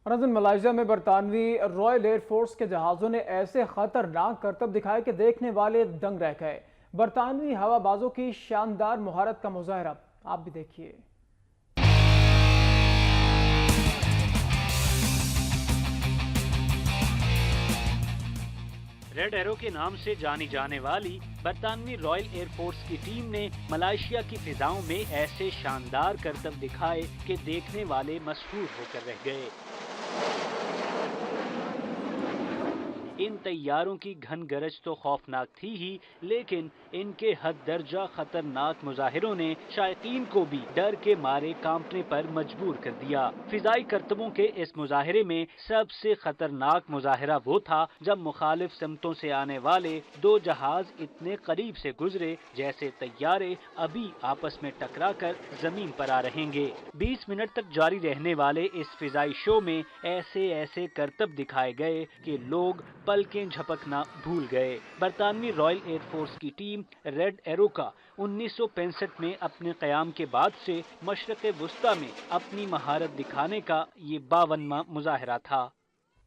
ناظرین، ملائیشیا میں برطانوی رائل ایئر فورس کے جہازوں نے ایسے خطرناک کرتب دکھائے کہ دیکھنے والے دنگ رہ گئے۔ برطانوی ہوا بازوں کی شاندار مہارت کا مظاہرہ آپ بھی دیکھیے۔ ریڈ ایرو کے نام سے جانی جانے والی برطانوی رائل ایئر فورس کی ٹیم نے ملائیشیا کی فضاؤں میں ایسے شاندار کرتب دکھائے کہ دیکھنے والے مسحور ہو کر رہ گئے۔ ان طیاروں کی گھن گرج تو خوفناک تھی ہی، لیکن ان کے حد درجہ خطرناک مظاہروں نے شائقین کو بھی ڈر کے مارے کانپنے پر مجبور کر دیا۔ فضائی کرتبوں کے اس مظاہرے میں سب سے خطرناک مظاہرہ وہ تھا جب مخالف سمتوں سے آنے والے دو جہاز اتنے قریب سے گزرے جیسے طیارے ابھی آپس میں ٹکرا کر زمین پر آ رہیں گے۔ 20 منٹ تک جاری رہنے والے اس فضائی شو میں ایسے کرتب دکھائے گئے کہ لوگ پلکیں جھپکنا بھول گئے۔ برطانوی رائل ایئر فورس کی ٹیم ریڈ ایرو کا 1965 میں اپنے قیام کے بعد سے مشرق وسطیٰ میں اپنی مہارت دکھانے کا یہ 52واں مظاہرہ تھا۔